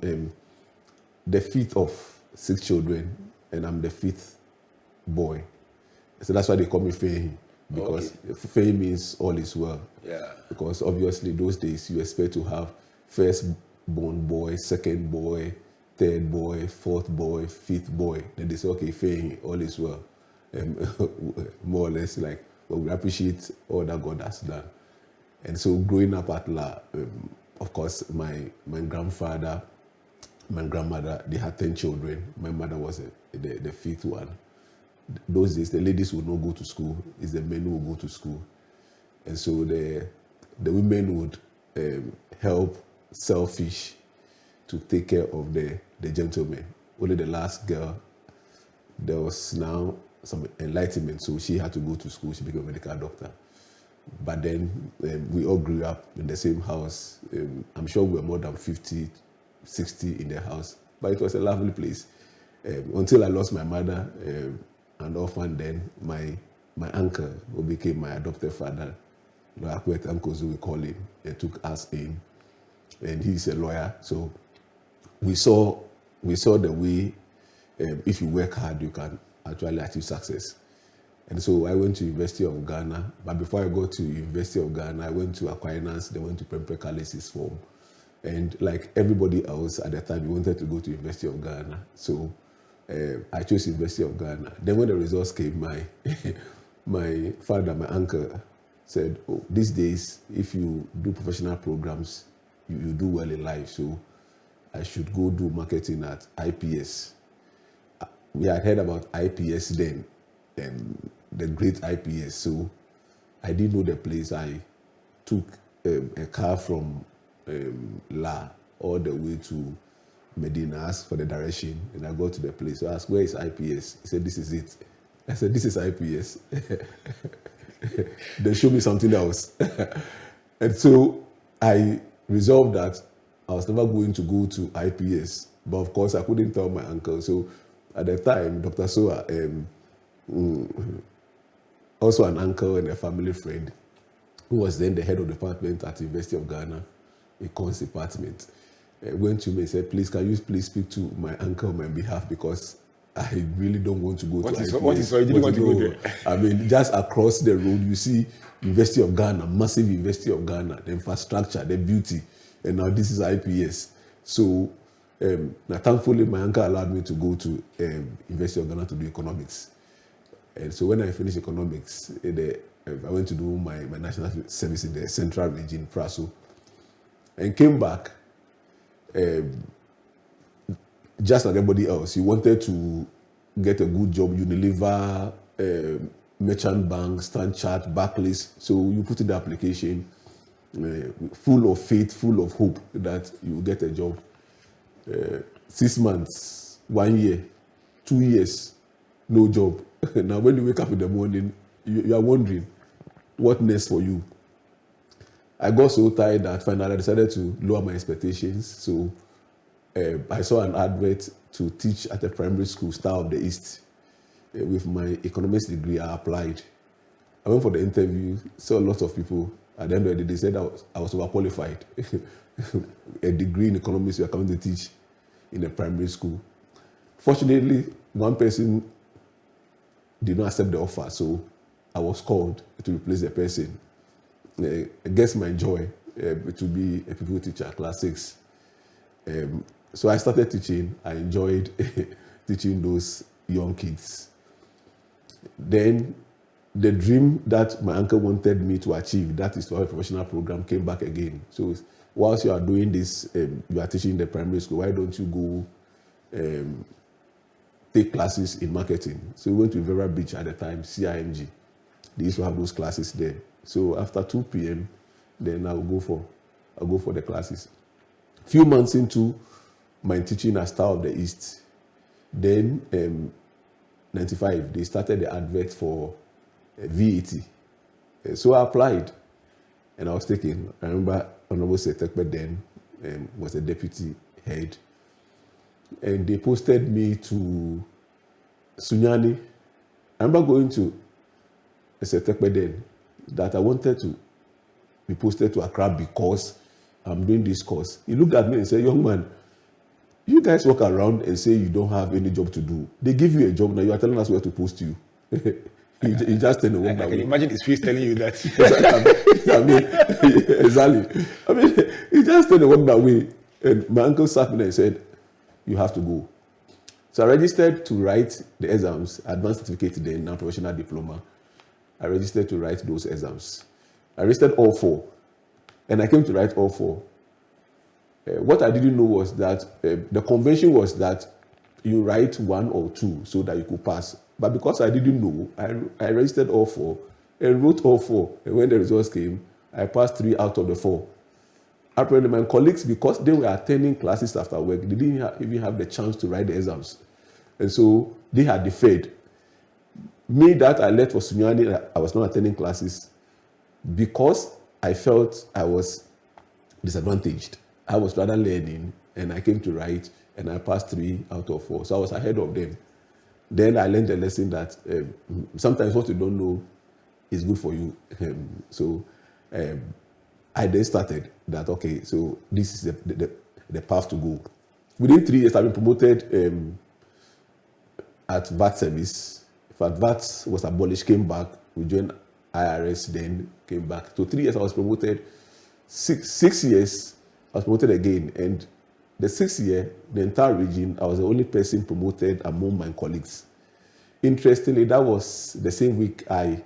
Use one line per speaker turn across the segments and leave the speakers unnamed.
I'm the fifth of 6 children, and I'm the 5th boy. So that's why they call me Fehi, because Fehi means all is well.
Yeah.
Because obviously those days you expect to have first born boy, second boy, third boy, fourth boy, 5th boy. Then they say, okay, Fehi, all is well. More or less like, well, we appreciate all that God has done. And so growing up at La, of course, my grandfather, my grandmother, they had 10 children. My mother was the 5th one. Those days, the ladies would not go to school. It's the men who would go to school. And so the women would help sell fish to take care of the gentlemen. Only the last girl, there was now some enlightenment, so she had to go to school. She became a medical doctor. But then we all grew up in the same house. I'm sure we were more than 50, 60 in the house. But it was a lovely place. Until I lost my mother, an orphan, then my uncle, who became my adopted father, Akwet uncles, we call him, took us in. And he's a lawyer. So we saw the way if you work hard, you can actually achieve success. And so I went to University of Ghana. But before I got to University of Ghana, I went to Aquinas, then went to Prempeh Callisis form. And like everybody else at the time, we wanted to go to University of Ghana. So I chose University of Ghana. Then when the results came, my father, my uncle, said, oh, these days, if you do professional programs, you do well in life. So I should go do marketing at IPS. We had heard about IPS then, and the great IPS. So I didn't know the place. I took a car from La all the way to Medina, asked for the direction, and I got to the place. So I asked, where is IPS? He said, this is it. I said, this is IPS. They showed me something else. And so I resolved that I was never going to go to IPS. But of course, I couldn't tell my uncle. So at the time, Dr. Soa, also an uncle and a family friend, who was then the head of the department at the University of Ghana, Econs department, went to me and said, please, can you please speak to my uncle on my behalf, because I really don't want to go to IPS.
What is you didn't want to go there?
I mean, just across the road, you see University of Ghana, massive University of Ghana, the infrastructure, the beauty, and now this is IPS. So now thankfully, my uncle allowed me to go to University of Ghana to do economics. And so when I finished economics, I went to do my national service in the central region, Praso, and came back. Just like everybody else, you wanted to get a good job, Unilever, Merchant Bank, Stanchart, Barclays. So you put in the application, full of faith, full of hope that you will get a job. 6 months, 1 year, 2 years, no job. Now when you wake up in the morning, you are wondering, what next for you? I got so tired that finally I decided to lower my expectations. So I saw an advert to teach at a primary school, Star of the East. With my economics degree, I applied. I went for the interview, saw a lot of people. At the end of the day, they said I was overqualified. A degree in economics, you are coming to teach in a primary school. Fortunately, one person did not accept the offer, so I was called to replace the person. I guess my joy to be a people teacher, class 6. So I started teaching. I enjoyed teaching those young kids. Then the dream that my uncle wanted me to achieve, that is to have a professional program, came back again. So whilst you are doing this, you are teaching in the primary school, why don't you go take classes in marketing? So we went to Vera Beach at the time, CIMG. They used to have those classes there. So after 2 p.m., then I'll go for the classes. Few months into my teaching at Star of the East, then 95, they started the advert for VAT. So I applied, and I was taken. I remember Honorable Setekpe then was the deputy head, and they posted me to Sunyani. I remember going to Setekpe then that I wanted to be posted to Accra because I'm doing this course. He looked at me and said, young man, You guys walk around and say you don't have any job to do. They give you a job now. You are telling us where to post you. you just tell the work that
I can
way.
imagine his face telling you that.
I mean, exactly. I mean, he just tell the work that way. And my uncle sat me there and said, "You have to go." So I registered to write the exams, advanced certificate then, now professional diploma. I registered to write those exams. I registered all 4, and I came to write all 4. What I didn't know was that the convention was that you write 1 or 2 so that you could pass. But because I didn't know, I registered all 4 and wrote all 4. And when the results came, I passed 3 out of the 4. Apparently, my colleagues, because they were attending classes after work, they didn't even have the chance to write the exams. And so they had deferred. Me, that I left for Sunyani, I was not attending classes because I felt I was disadvantaged. I was rather learning, and I came to write, and I passed 3 out of 4. So I was ahead of them. Then I learned a lesson that sometimes what you don't know is good for you. I then started that, okay, so this is the path to go. Within 3 years, I've been promoted at VAT service. In fact, VAT was abolished, came back. We joined IRS, then came back. So 3 years I was promoted. 6 years I was promoted again. And the 6th year, the entire region, I was the only person promoted among my colleagues. Interestingly, that was the same week I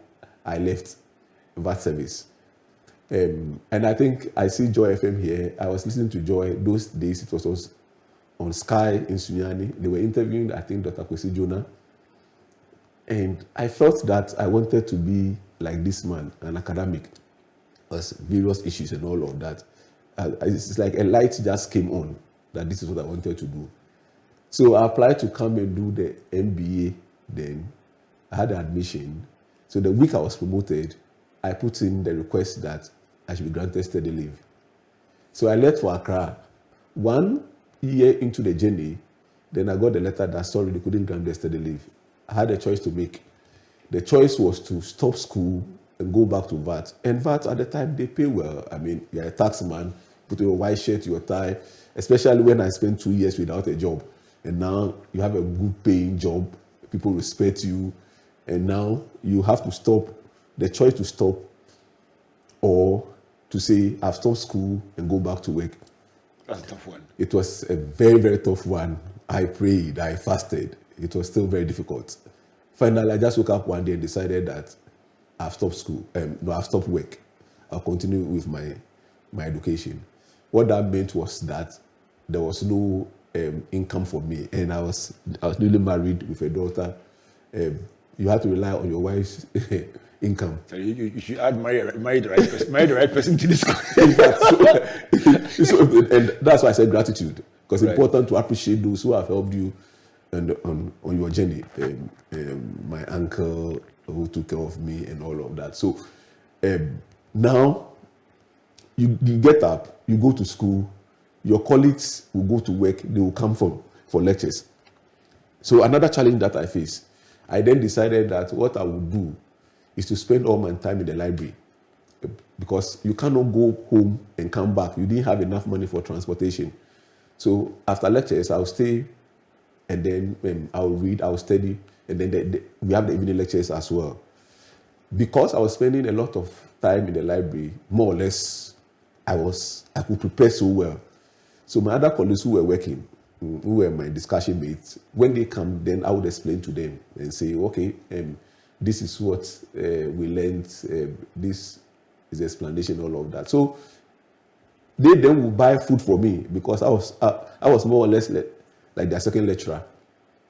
left VAT service. And I think I see Joy FM here. I was listening to Joy those days. It was on Sky in Sunyani. They were interviewing, I think, Dr. Kwesi Jonah. And I felt that I wanted to be like this man, an academic, as various issues and all of that. It's like a light just came on that this is what I wanted to do. So I applied to come and do the MBA then. I had an admission. So the week I was promoted, I put in the request that I should be granted study leave. So I left for Accra. 1 year into the journey, then I got the letter that, sorry, they couldn't grant the study leave. I had a choice to make. The choice was to stop school and go back to VAT. And VAT at the time, they pay well. I mean, you're a tax man, put your white shirt, your tie, especially when I spent 2 years without a job. And now you have a good paying job, people respect you, and now you have to stop, the choice to stop or to say, I've stopped school and go back to work.
That's a tough one.
It was a very, very tough one. I prayed, I fasted. It was still very difficult. Finally, I just woke up one day and decided that I've stopped school. I've stopped work. I'll continue with my education. What that meant was that there was no income for me, and I was newly married with a daughter. You have to rely on your wife's income.
So you should add marry the right person to this.
In fact, and that's why I said gratitude, because it's important to appreciate those who have helped you and on your journey. My uncle who took care of me and all of that. So now you get up, you go to school, your colleagues will go to work, they will come for lectures. So another challenge that I face, I then decided that what I would do is to spend all my time in the library, because you cannot go home and come back. You didn't have enough money for transportation. So after lectures, I'll stay, and then I'll read, I'll study, and then we have the evening lectures as well. Because I was spending a lot of time in the library, more or less, I could prepare so well. So my other colleagues who were working, who were my discussion mates, when they come, then I would explain to them and say, okay, this is what we learned, this is the explanation, all of that. So they then would buy food for me, because I was more or less like their second lecturer,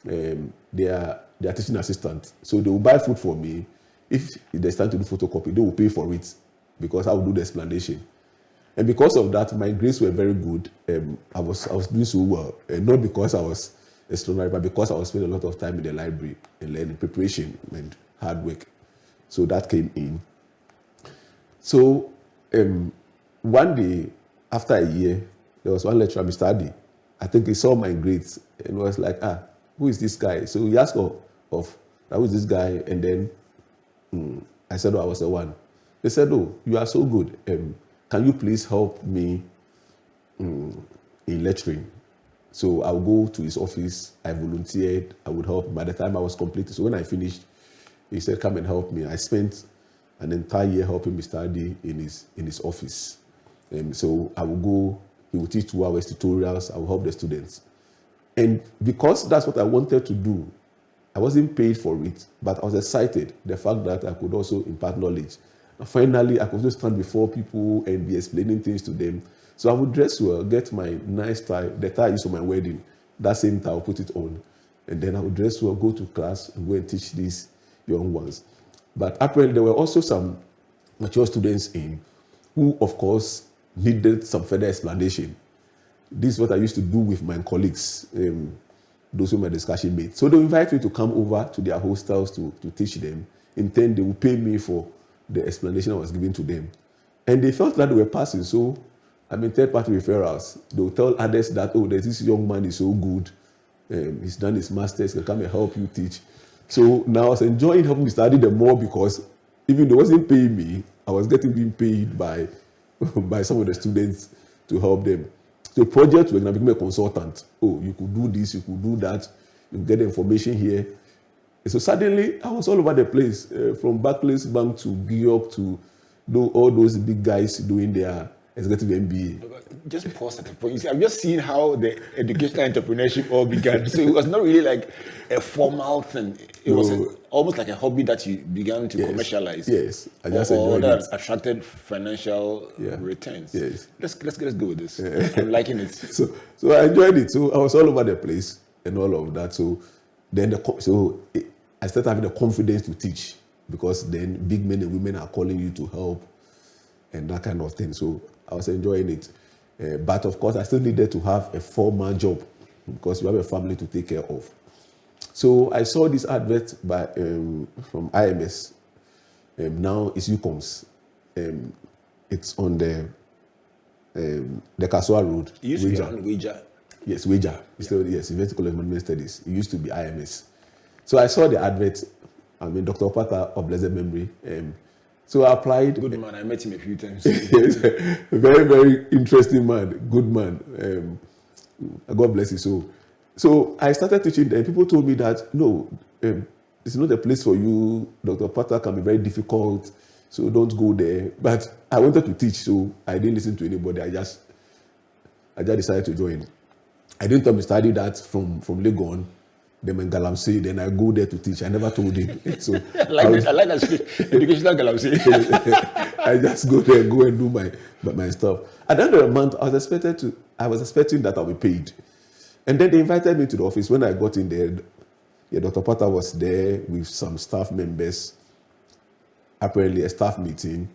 their teaching assistant. So they will buy food for me. If there's time to do photocopy, they will pay for it, because I will do the explanation. And because of that, my grades were very good. I was doing so well, and not because I was extraordinary, but because I was spending a lot of time in the library and learning, preparation and hard work. So that came in. So one day, after a year, there was one lecturer, Mr. Adi. I think he saw my grades and was like, who is this guy? So he asked who is this guy? And then I said, I was the one. They said, you are so good. Can you please help me in lecturing? So I would go to his office. I volunteered. I would help him. By the time I was completed, so when I finished, he said, "Come and help me." I spent an entire year helping me study in his office. So I would go. He would teach 2 hours tutorials. I would help the students. And because that's what I wanted to do, I wasn't paid for it, but I was excited. The fact that I could also impart knowledge. And finally, I could also stand before people and be explaining things to them. So I would dress well, get my nice tie, the tie I used for my wedding. That same tie, I would put it on. And then I would dress well, go to class, and go and teach these young ones. But apparently, there were also some mature students in who, of course, needed some further explanation. This is what I used to do with my colleagues, those who my discussion mates. So they invite me to come over to their hostels to teach them. In turn, they would pay me for the explanation I was giving to them. And they felt that they were passing. So, third-party referrals. They will tell others that, oh, there's this young man, is so good. He's done his master's, can come and help you teach. So now I was enjoying helping me study them more because even though they wasn't paying me, I was being paid by some of the students to help them. So project we're going to become a consultant. Oh, you could do this, you could do that, you get the information here. And so suddenly I was all over the place, from Barclays Bank to Georg to all those big guys doing their executive MBA.
Just pause at the point. You see, I've just seen how the educational entrepreneurship all began. So it was not really like a formal thing. It was almost like a hobby that you began to commercialize.
Yes, I just enjoyed
that
it.
Attracted financial returns.
Yes.
Let's go with this. I'm liking it.
So I enjoyed it. So I was all over the place and all of that. So then I started having the confidence to teach because then big men and women are calling you to help and that kind of thing. So I was enjoying it. But of course, I still needed to have a formal job because you have a family to take care of. So I saw this advert from IMS. Now it's UCOMS. It's on the Kasua Road.
It used to be on Wager.
Yes, Wager. Yes, University College of Management Studies. It used to be IMS. So I saw the advert. Dr. Opata of blessed memory. So I applied.
Good man. I met him a few times.
Yes, a very, very interesting man. Good man. God bless you. So I started teaching them. People told me that, no, it's not a place for you. Dr. Opata can be very difficult. So don't go there. But I wanted to teach. So I didn't listen to anybody. I just decided to join. I didn't tell me study that from Legon. Then in Galamsey, then I go there to teach. I never told him. So
I like that speech. Educational Galamsey.
I just go there, go and do my stuff. At the end of the month, I was expecting that I'll be paid. And then they invited me to the office. When I got in there, Dr. Potter was there with some staff members. Apparently, a staff meeting.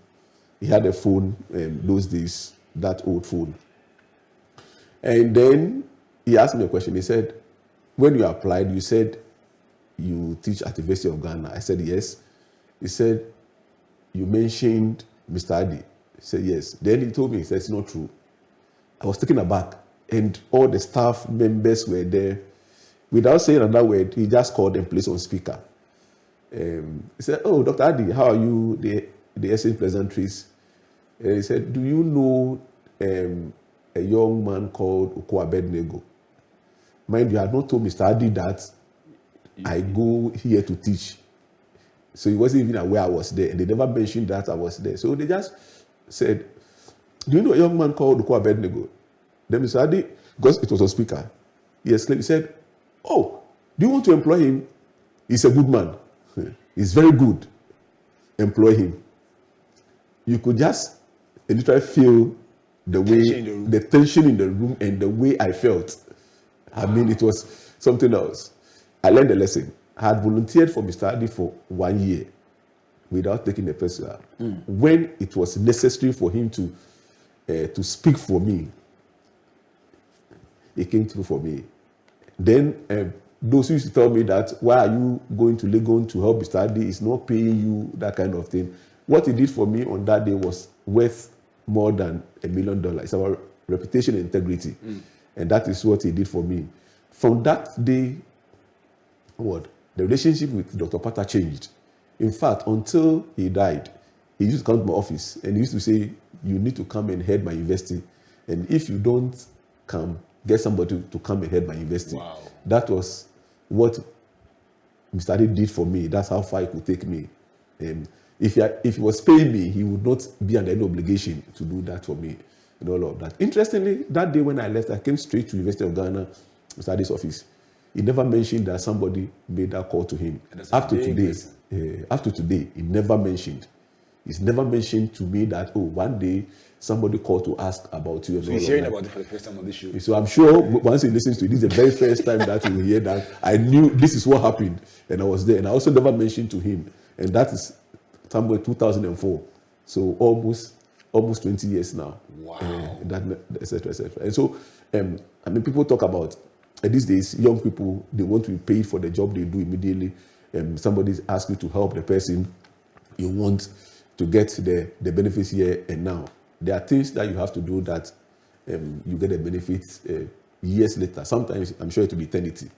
He had a phone, those days, that old phone. And then he asked me a question. He said, when you applied, you said you teach at the University of Ghana. I said, yes. He said, you mentioned Mr. Adi. He said, yes. Then he told me, he said, it's not true. I was taken aback. And all the staff members were there. Without saying another word, he just called them, placed on speaker. He said, oh, Dr. Adi, how are you? The exchange pleasantries. He said, do you know a young man called Uko Abednego? Mind you, I had not told Mr. Adi that I go here to teach. So he wasn't even aware I was there. And they never mentioned that I was there. So they just said, do you know a young man called Uko Abednego? Then Mr. Adi, because it was a speaker, he exclaimed, he said, oh, do you want to employ him? He's a good man. He's very good. Employ him. You could just literally feel the tension in the room and the way I felt. It was something else. I learned a lesson. I had volunteered for Mr. Adi for 1 year without taking a personal. When it was necessary for him to speak for me, he came through for me. Then those who used to tell me that, why are you going to Legon to help Mr. Adi? It's not paying you, that kind of thing. What he did for me on that day was worth more than $1 million. It's our reputation and integrity. And that is what he did for me. From that day, the relationship with Dr. Pata changed. In fact, until he died, he used to come to my office and he used to say, you need to come and head my university. And if you don't come, get somebody to come and head my university.
Wow.
That was what Mr. Ade did for me. That's how far he could take me. If he was paying me, he would not be under any obligation to do that for me and all of that. Interestingly, that day when I left, I came straight to University of Ghana, Mr. Ade's office. He never mentioned that somebody made that call to him. Up to today, he never mentioned. He's never mentioned to me that, one day somebody called to ask about you. And
So
all
he's
of
hearing
that.
about it for the first time on this show.
So I'm sure once he listens to it, this is the very first time that he will hear that. I knew this is what happened, and I was there. And I also never mentioned to him, and that is somewhere 2004. So almost 20 years now.
Wow.
Et cetera, et cetera. And so, people talk about these days, young people, they want to be paid for the job they do immediately. Somebody asks you to help the person, you want to get the benefits here and now. There are things that you have to do that you get the benefits years later. Sometimes, I'm sure it will be eternity,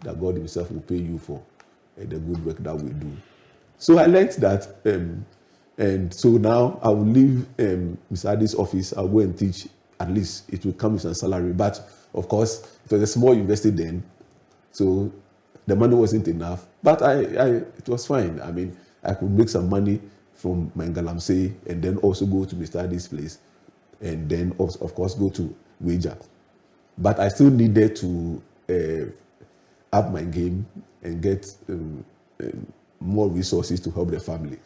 that God himself will pay you for the good work that we do. So I learned that, and so now I will leave Mr. Ade's office. I'll go and teach. At least it will come with a salary. But of course, it was a small university then, so the money wasn't enough. But it was fine. I mean, I could make some money from my Galamsey and then also go to Mr. Ade's place, and then of course go to Wager. But I still needed to up my game and get more resources to help the family.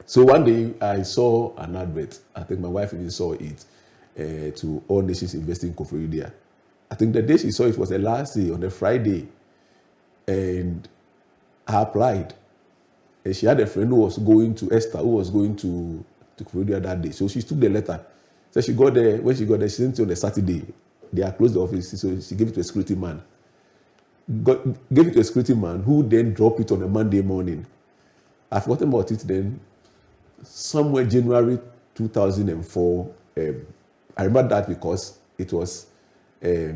So one day I saw an advert. I think my wife even saw it, to All Nations Investing in Koforidua. I think the day she saw it was the last day, on a Friday, and I applied. And she had a friend who was going to Esther, who was going to Koforidua that day. So she took the letter. So she got there. When she got there, she sent it on a Saturday. They had closed the office, so she gave it to a security man. Gave it to a security man who then dropped it on a Monday morning. I forgotten about it then. Somewhere January 2004, I remember that because it was, I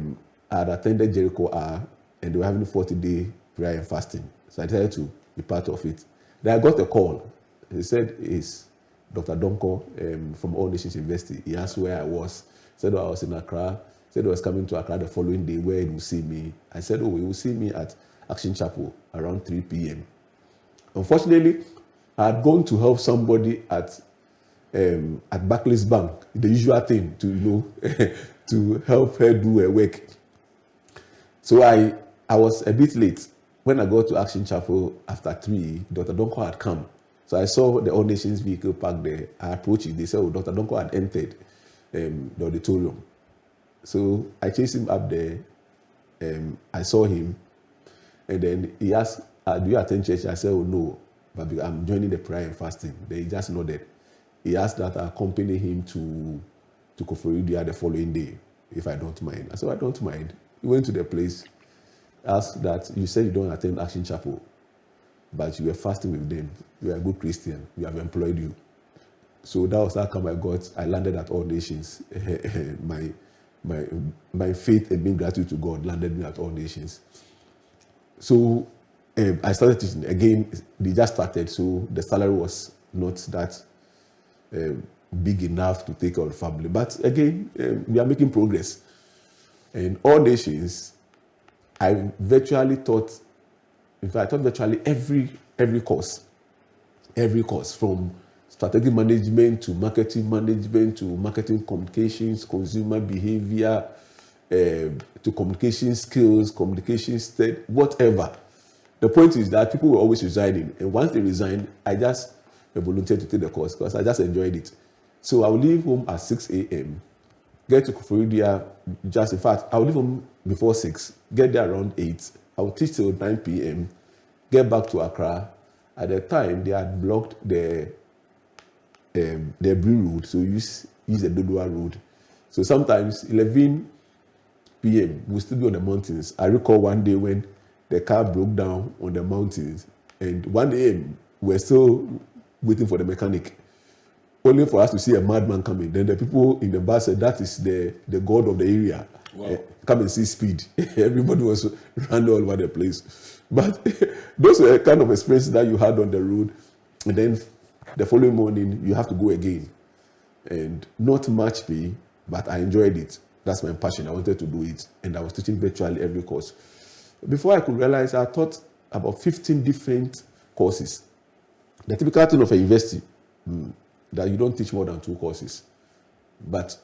had attended Jericho R, and they were having 40-day prayer and fasting. So I decided to be part of it. Then I got a call. He said, it's Dr. Donko from All Nations University. He asked where I was. Said, I was in Accra. Said I was coming to Accra the following day, where he would see me. I said, he will see me at Action Chapel around 3 p.m. Unfortunately, I had gone to help somebody at Barclays Bank, the usual thing to to help her do her work. So I was a bit late. When I got to Action Chapel after 3, Dr. Donko had come. So I saw the All Nations vehicle parked there. I approached it. They said, Dr. Donko had entered the auditorium. So I chased him up there. I saw him, and then he asked, do you attend church? I said, no, but I'm joining the prayer and fasting. Then he just nodded. He asked that I accompany him to Koforidua the following day, if I don't mind. I said, I don't mind. He went to the place, asked that, you said you don't attend Action Chapel, but you were fasting with them. You are a good Christian. We have employed you. So that was how come I landed at All Nations. My faith and being gratitude to God landed me at All Nations. So I started teaching. Again, they just started, so the salary was not that big enough to take care of the family. But again, we are making progress. And All Nations, I virtually taught, in fact, I taught virtually every course, from strategic management to marketing communications, consumer behavior, to communication skills, whatever. The point is that people were always resigning, and once they resigned, I just volunteered to take the course because I just enjoyed it. So I would leave home at 6 a.m., get to Koforidua, in fact, I would leave home before 6, get there around 8, I would teach till 9 p.m., get back to Accra. At the time, they had blocked the Bree Road, so use the Dodua Road. So sometimes 11 p.m. we'll still be on the mountains. I recall one day when the car broke down on the mountains, and 1 a.m. we're still waiting for the mechanic, only for us to see a madman coming. Then the people in the bus said, that is the god of the area. Wow. Come and see speed. Everybody was running all over the place. But those were kind of experiences that you had on the road, and then the following morning, you have to go again. And not much pay, but I enjoyed it. That's my passion. I wanted to do it. And I was teaching virtually every course. Before I could realize, I taught about 15 different courses. The typical thing of a university, that you don't teach more than 2 courses. But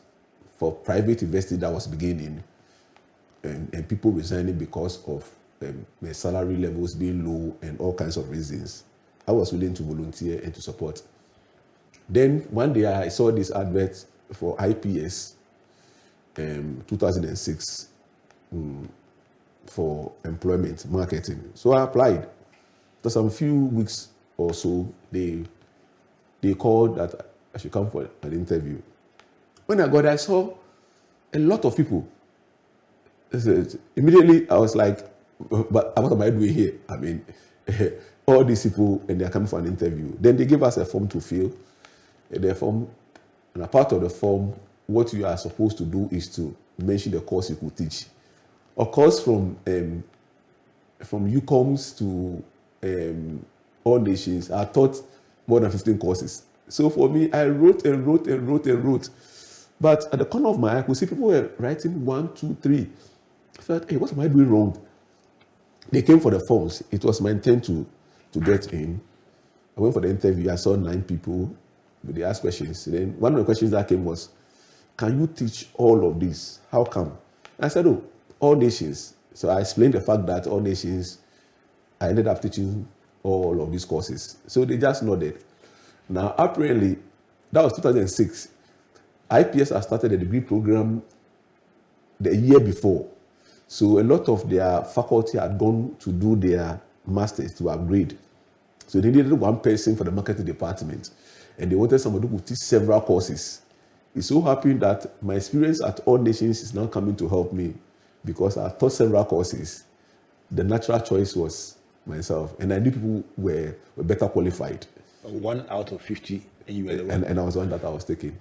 for private university, that was beginning. And people resigning because of their salary levels being low and all kinds of reasons. I was willing to volunteer and to support. Then one day I saw this advert for IPS, 2006, for employment marketing. So I applied. After some few weeks or so, they called that I should come for an interview. When I got there, I saw a lot of people. Immediately, I was like, but what am I doing here? I mean, all these people, and they're coming for an interview. Then they gave us a form to fill. And a part of the form, what you are supposed to do is to mention the course you could teach. Of course, from UCOMs to All Nations, I taught more than 15 courses. So for me, I wrote and wrote and wrote and wrote. But at the corner of my eye, I could see people were writing 1, 2, 3. I thought, hey, what am I doing wrong? They came for the forms. It was my intent to get in. I went for the interview. I saw 9 people. They asked questions. Then one of the questions that came was, can you teach all of this? How come? I said, oh, All Nations. So I explained the fact that All Nations, I ended up teaching all of these courses. So they just nodded. Now, apparently, that was 2006. IPS had started a degree program the year before. So a lot of their faculty had gone to do their masters to upgrade. So they needed one person for the marketing department. And they wanted somebody who could teach several courses. It's so happy that my experience at All Nations is now coming to help me because I taught several courses. The natural choice was myself. And I knew people were better qualified.
1 out of 50, and you were the one.
And I was the one that I was taking.